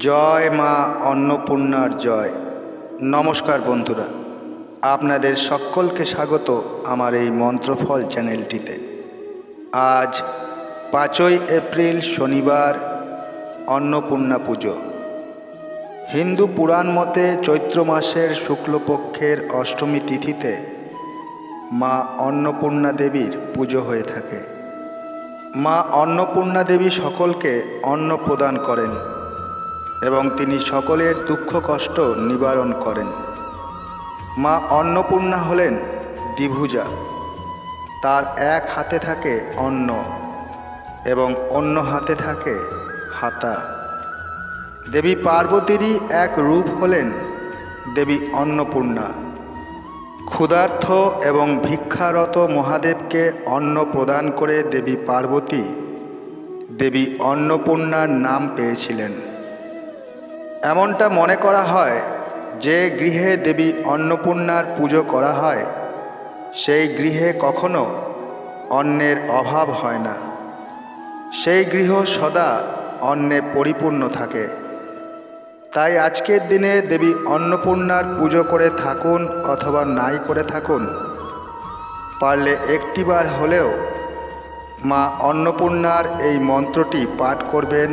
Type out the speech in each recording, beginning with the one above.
জয় মা অন্নপূর্ণার জয়। নমস্কার বন্ধুরা, আপনাদের সকলকে স্বাগত আমার এই মন্ত্রফল চ্যানেলটিতে। আজ 5ই এপ্রিল শনিবার, অন্নপূর্ণা পুজো। হিন্দু পুরাণ মতে চৈত্র মাসের শুক্লপক্ষের অষ্টমী তিথিতে মা অন্নপূর্ণা দেবীর পুজো হয়ে থাকে। মা অন্নপূর্ণা দেবী সকলকে অন্ন প্রদান করেন এবং তিনি সকলের দুঃখ কষ্ট নিবারণ করেন। মা অন্নপূর্ণা হলেন দ্বিভুজা। তার এক হাতে থাকে অন্ন এবং অন্য হাতে থাকে হাতা। দেবী পার্বতীরই এক রূপ হলেন দেবী অন্নপূর্ণা। ক্ষুধার্ত এবং ভিক্ষারত মহাদেবকে অন্ন প্রদান করে দেবী পার্বতী দেবী অন্নপূর্ণার নাম পেয়েছিলেন। এমনটা মনে করা হয় যে গৃহে দেবী অন্নপূর্ণার পুজো করা হয় সেই গৃহে কখনো অন্নের অভাব হয় না। সেই গৃহ সদা অন্নে পরিপূর্ণ থাকে। তাই আজকের দিনে দেবী অন্নপূর্ণার পুজো করে থাকুন অথবা নাই করে থাকুন, পারলে একটিবার হলেও মা অন্নপূর্ণার এই মন্ত্রটি পাঠ করবেন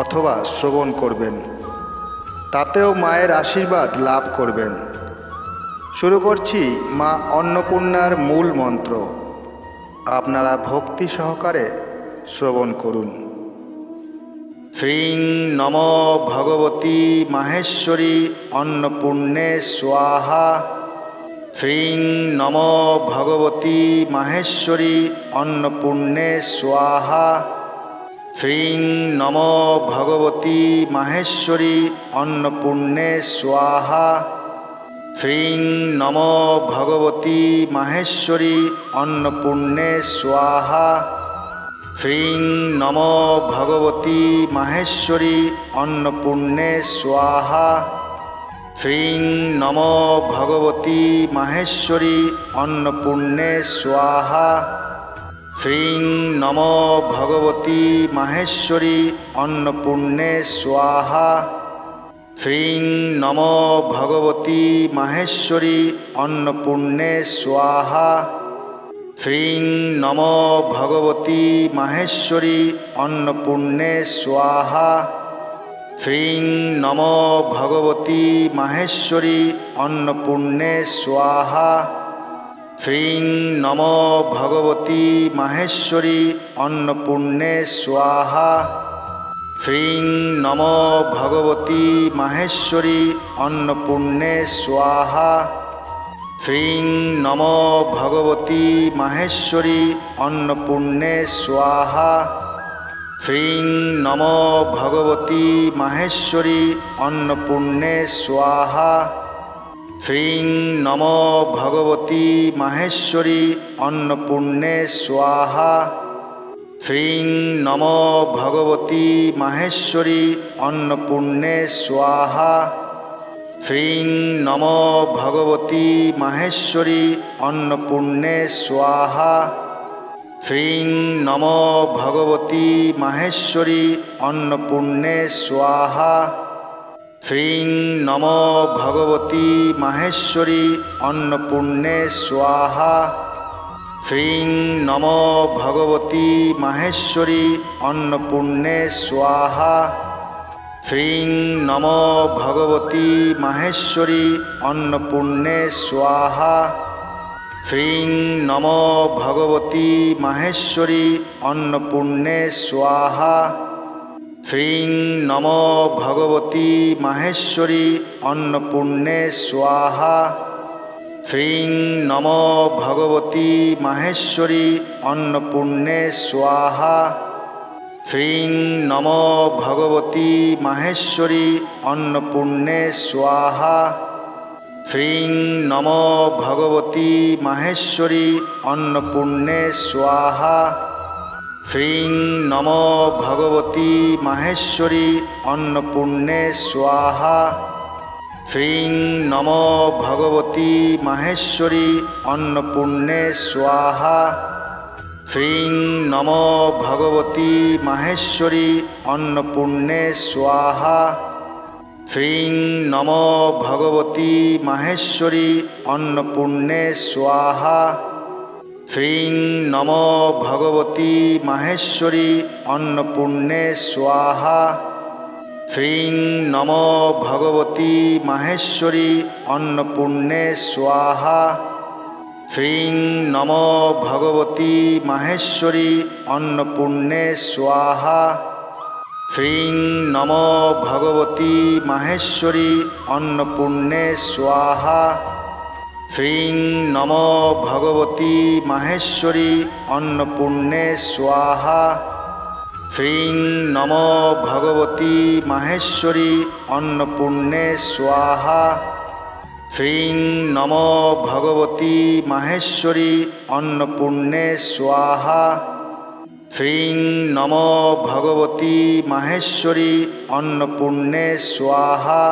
অথবা শ্রবণ করবেন। তাতেও মায়ের আশীর্বাদ লাভ করবেন। শুরু করছি মা অন্নপূর্ণার মূল মন্ত্র। আপনারা ভক্তি সহকারে শ্রবণ করুন। হ্রিং নম ভগবতী মাহেশ্বরী অন্নপূর্ণে স্বাহা। হ্রিং নম ভগবতী মাহেশ্বরী অন্নপূর্ণে স্বাহা। হ্রিং নম ভগবতী মাহেশ্বরী অন্নপূর্ণে স্বাহা। হ্রিং নম ভগবতী মাহেশ্বরী অন্নপূর্ণে স্বাহা। হ্রিং নম ভগবতী মাহেশ্বরী অন্নপূর্ণে স্বাহা। হ্রিং নম ভগবতী মাহেশ্বরী অন্নপূর্ণে স্বাহা। হ্রিং নম ভগবতী মাহেশ্বরী অন্নপূর্ণে স্বাহা। হ্রিং নম ভগবতী মাহেশ্বরী অন্নপূর্ণে স্বাহা। হ্রিং নম ভগবতী মাহেশ্বরী অন্নপূর্ণে স্বাহা। হ্রিং নম ভগবতী মাহেশ্বরী অন্নপূর্ণে স্বাহা। হ্রিং নম ভগবতী মাহেশ্বরী অন্নপূর্ণে স্বাহা। হ্রিং নম ভগবতী মাহেশ্বরী অন্নপূর্ণে স্বাহা। হ্রিং নম ভগবতী মাহেশ্বরী অন্নপূর্ণে স্বাহা। হ্রিং নম ভগবতী মাহেশ্বরী অন্নপূর্ণে স্বাহা। হ্রিং নম ভগবতী মাহেশ্বরী অন্নপূর্ণে স্বাহা। হ্রিং নম ভগবতী মাহেশ্বরী অন্নপূর্ণে স্বাহা। হ্রিং নম ভগবতী মাহেশ্বরী অন্নপূর্ণে স্বাহা। হ্রিং নম ভগবতী মাহেশ্বরী অন্নপূর্ণে স্বাহা। হ্রিং নম ভগবতী মাহেশ্বরী অন্নপূর্ণে স্বাহা। হ্রিং নম ভগবতী মাহেশ্বরী অন্নপূর্ণে স্বাহা। হ্রিং নম ভগবতী মাহেশ্বরী অন্নপূর্ণে স্বাহা। হ্রিং নম ভগবতী মাহেশ্বরী অন্নপূর্ণে স্বাহা। হ্রিং নম ভগবতী মাহেশ্বরী অন্নপূর্ণে স্বাহা। হ্রিং নম ভগবতী মাহেশ্বরী অন্নপূর্ণে স্বাহা। হ্রিং নম ভগবতী মাহেশ্বরী অন্নপূর্ণে স্বাহা। হ্রিং নম ভগবতী মাহেশ্বরী অন্নপূর্ণে স্বাহা। হ্রিং নম ভগবতী মাহেশ্বরী অন্নপূর্ণে স্বাহা। হ্রিং নম ভগবতী মাহেশ্বরী অন্নপূর্ণে স্বাহা। হ্রিং নমো ভগবতী মাহেশ্বরী অন্নপূর্ণে স্বাহা। হ্রিং নমো ভগবতী মাহেশ্বরী অন্নপূর্ণে স্বাহা। হ্রিং নমো ভগবতী মাহেশ্বরী অন্নপূর্ণে স্বাহা। হ্রিং নমো ভগবতী মাহেশ্বরী অন্নপূর্ণে স্বাহা। হ্রিং নমো ভগবতী মাহেশ্বরী অন্নপূর্ণে স্বাহা। হ্রিং নমো ভগবতী মাহেশ্বরী অন্নপূর্ণে স্বাহা। হ্রিং নমো ভগবতী মাহেশ্বরী অন্নপূর্ণে স্বাহা। হ্রিং নমো ভগবতী মাহেশ্বরী অন্নপূর্ণে স্বাহা। হ্রিং নমো ভগবতী মাহেশ্বরী অন্নপূর্ণে স্বাহা। হ্রিং নমো ভগবতী মাহেশ্বরী অন্নপূর্ণে স্বাহা।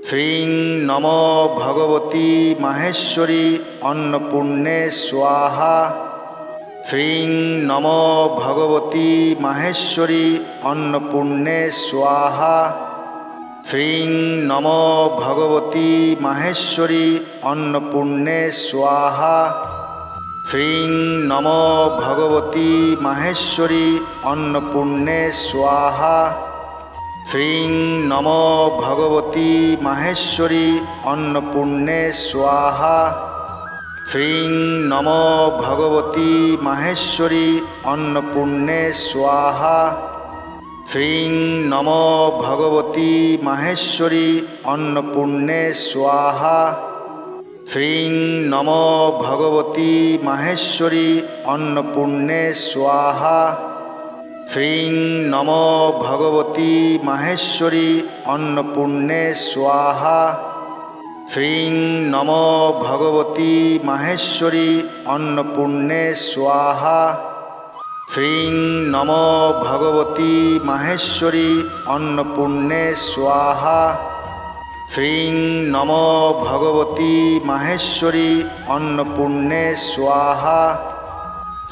হ্রিং নমো ভগবতী মাহেশ্বরী অন্নপূর্ণে স্বাহা। হ্রিং নমো ভগবতী মাহেশ্বরী অন্নপূর্ণে স্বাহা। হ্রিং নমো ভগবতী মাহেশ্বরী অন্নপূর্ণে স্বাহা। হ্রিং নমো ভগবতী মাহেশ্বরী অন্নপূর্ণে স্বাহা। হ্রিং নমো ভগবতী মাহেশ্বরী অন্নপূর্ণে স্বাহা। হ্রিং নমো ভগবতী মাহেশ্বরী অন্নপূর্ণে স্বাহা। হ্রিং নমো ভগবতী মাহেশ্বরী অন্নপূর্ণে স্বাহা। হ্রিং নমো ভগবতী মাহেশ্বরী অন্নপূর্ণে স্বাহা। হ্রিং নমো ভগবতী মাহেশ্বরী অন্নপূর্ণে স্বাহা। হ্রিং নমো ভগবতী মাহেশ্বরী অন্নপূর্ণে স্বাহা। হ্রিং নমো ভগবতী মাহেশ্বরী অন্নপূর্ণে স্বাহা। হ্রিং নমো ভগবতী মাহেশ্বরী অন্নপূর্ণে স্বাহা।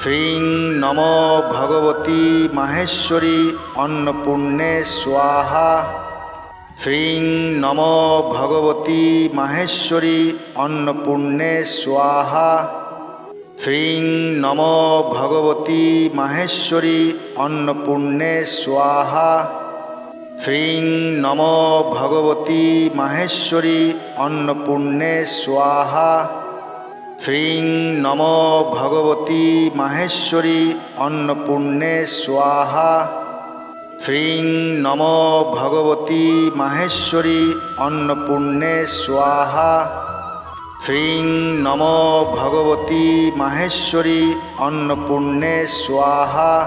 হ্রিং নমো ভগবতী মাহেশ্বরী অন্নপূর্ণে স্বাহা। হ্রিং নমো ভগবতী মাহেশ্বরী অন্নপূর্ণে স্বাহা। হ্রিং নমো ভগবতী মাহেশ্বরী অন্নপূর্ণে স্বাহা। হ্রিং নমো ভগবতী মাহেশ্বরী অন্নপূর্ণে স্বাহা। হ্রিং নমো ভগবতী মাহেশ্বরী অন্নপূর্ণে স্বাহা। হ্রিং নমো ভগবতী মাহেশ্বরী অন্নপূর্ণে স্বাহা। হ্রিং নমো ভগবতী মাহেশ্বরী অন্নপূর্ণে স্বাহা।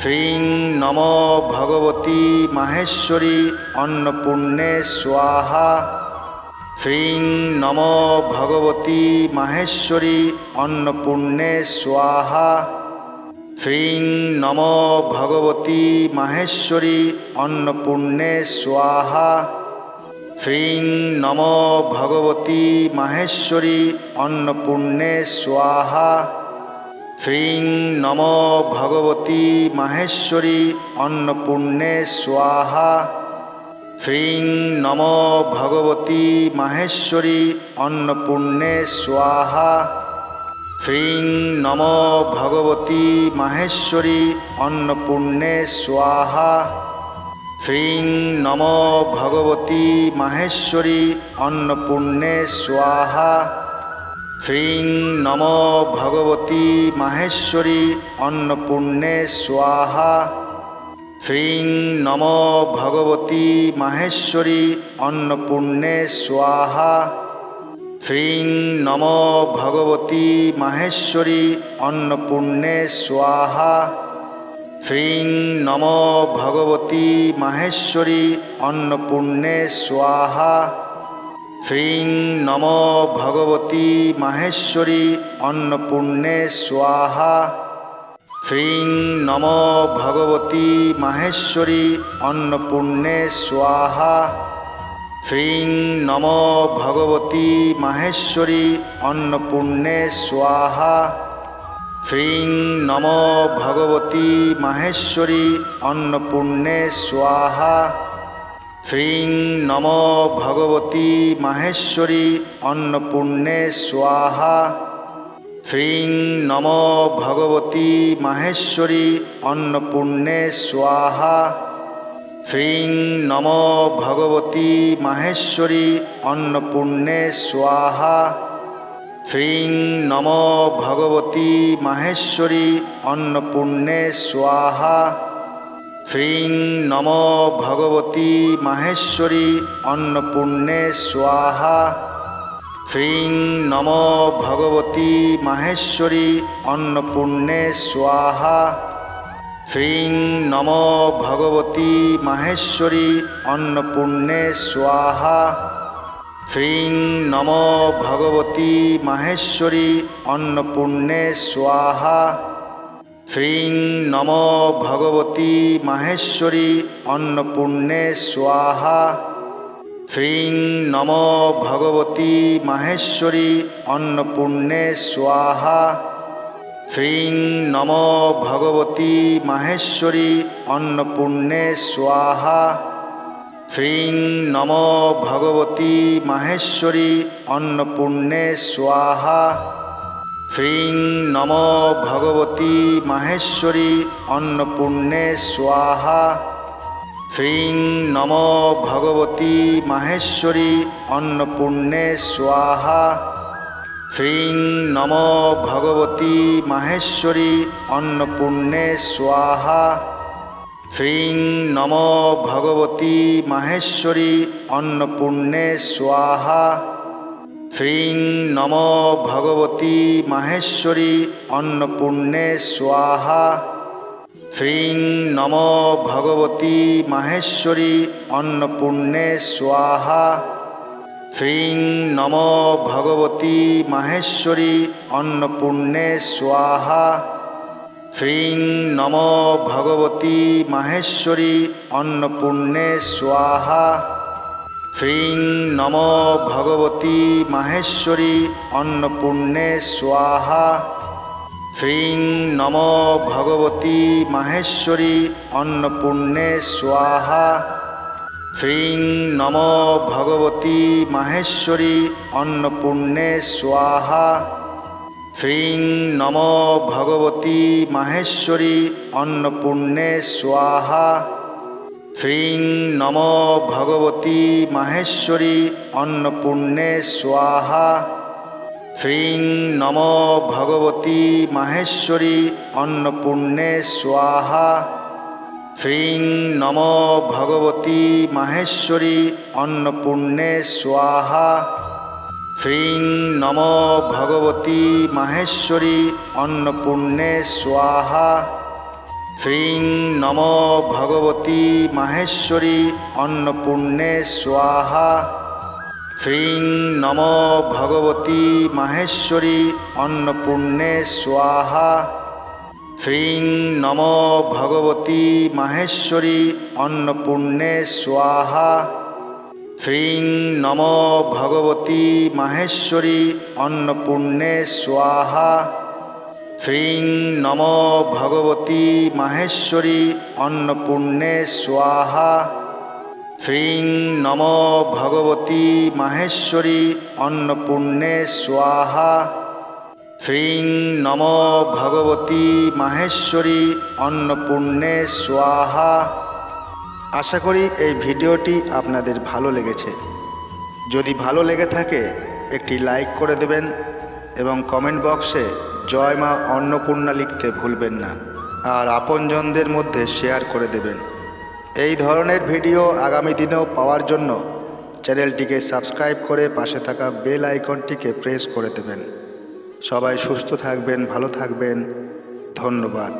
হ্রিং নমো ভগবতী মাহেশ্বরী অন্নপূর্ণে স্বাহা। হ্রিং নমো ভগবতী মাহেশ্বরী অন্নপূর্ণে স্বাহা। হ্রিং নমো ভগবতী মাহেশ্বরী অন্নপূর্ণে স্বাহা। হ্রিং নমো ভগবতী মাহেশ্বরী অন্নপূর্ণে স্বাহা। হ্রিং নমো ভগবতী মাহেশ্বরী অন্নপূর্ণে স্বাহা। হ্রিং নমো ভগবতী মাহেশ্বরী অন্নপূর্ণে স্বাহা। হ্রিং নমো ভগবতী মাহেশ্বরী অন্নপূর্ণে স্বাহা। হ্রিং নমো ভগবতী মাহেশ্বরী অন্নপূর্ণে স্বাহা। হ্রিং নমো ভগবতী মাহেশ্বরী অন্নপূর্ণে স্বাহা। হ্রিং নমো ভগবতী মাহেশ্বরী অন্নপূর্ণে স্বাহা। হ্রিং নমো ভগবতী মাহেশ্বরী অন্নপূর্ণে স্বাহা। হ্রিং নমো ভগবতী মাহেশ্বরী অন্নপূর্ণে স্বাহা। হ্রিং নমো ভগবতী মাহেশ্বরী অন্নপূর্ণে স্বাহা। হ্রিং নমো ভগবতী মাহেশ্বরী অন্নপূর্ণে স্বাহা। হ্রিং নমো ভগবতী মাহেশ্বরী অন্নপূর্ণে স্বাহা। ह्रीं नमो भगवती माहेश्वरी अन्नपूर्णे स्वाहा। ह्रीं नमो भगवती माहेश्वरी अन्नपूर्णे स्वाहा। ह्रीं नमो भगवती माहेश्वरी अन्नपूर्णे स्वाहा। ह्रीं नमो भगवती माहेश्वरी अन्नपूर्णे स्वाहा। ह्रीं नमो भगवती माहेश्वरी अन्नपूर्णे स्वाहा। ह्रीं नमो भगवती माहेश्वरी अन्नपूर्णे स्वाहा। ह्रीं नमो भगवती माहेश्वरी अन्नपूर्णे स्वाहा। ह्रीं नमो भगवती माहेश्वरी अन्नपूर्णे स्वाहा। ह्रीं नमो भगवती माहेश्वरी अन्नपूर्णे स्वाहा। ह्रीं नमो भगवती माहेश्वरी अन्नपूर्णे स्वाहा। ह्रीं नमो भगवती माहेश्वरी अन्नपूर्णे स्वाहा। ह्रीं नमो भगवती माहेश्वरी अन्नपूर्णे स्वाहा। ह्रीं नमो भगवती माहेश्वरी अन्नपूर्णे स्वाहा। ह्रीं नमो भगवती माहेश्वरी अन्नपूर्णे स्वाहा। ह्रीं नमो भगवती माहेश्वरी अन्नपूर्णे स्वाहा। ह्रीं नमो भगवती माहेश्वरी अन्नपूर्णे स्वाहा। ह्रीं नमो भगवती माहेश्वरी अन्नपूर्णे स्वाहा। ह्रीं नमो भगवती माहेश्वरी अन्नपूर्णे स्वाहा। ह्रीं नमो भगवती माहेश्वरी अन्नपूर्णे स्वाहा। ह्रीं नमो भगवती माहेश्वरी अन्नपूर्णे स्वाहा। ह्रीं नमो भगवती माहेश्वरी अन्नपूर्णे स्वाहा। ह्रीं नमो भगवती माहेश्वरी अन्नपूर्णे स्वाहा। ह्रीं नमो भगवती माहेश्वरी अन्नपूर्णे स्वाहा। ह्रीं नमो भगवती माहेश्वरी अन्नपूर्णे स्वाहा। ह्रीं नमो भगवती माहेश्वरी अन्नपूर्णे स्वाहा। ह्रीं नमो भगवती माहेश्वरी अन्नपूर्णे स्वाहा। ह्रीं नमो भगवती माहेश्वरी अन्नपूर्णे स्वाहा। ह्रीं नमो भगवती माहेश्वरी अन्नपूर्णे स्वाहा। ह्रीं नमो भगवती माहेश्वरी अन्नपूर्णे स्वाहा। ह्रीं नमो भगवती माहेश्वरी अन्नपूर्णे स्वाहा। ह्रीं नमो भगवती माहेश्वरी अन्नपूर्णे स्वाहा। ह्रीं नमो भगवती माहेश्वरी अन्नपूर्णे स्वाहा। ह्रीं नमो भगवती माहेश्वरी अन्नपूर्णे स्वाहा। ह्रीं नमो भगवती माहेश्वरी अन्नपूर्णे स्वाहा। ह्रीं नमो भगवती माहेश्वरी अन्नपूर्णे स्वाहा। ह्रीं नमो भगवती माहेश्वरी अन्नपूर्णे स्वाहा। আশা করি এই ভিডিওটি আপনাদের ভালো লেগেছে। যদি ভালো লেগে থাকে একটি লাইক করে দেবেন এবং কমেন্ট বক্সে জয় মা অন্নপূর্ণা লিখতে ভুলবেন না, আর আপনজনদের মধ্যে শেয়ার করে দেবেন। এই ধরনের ভিডিও আগামী দিনেও পাওয়ার জন্য চ্যানেলটিকে সাবস্ক্রাইব করে পাশে থাকা বেল আইকনটিকে প্রেস করে দেবেন। সবাই সুস্থ থাকবেন, ভালো থাকবেন। ধন্যবাদ।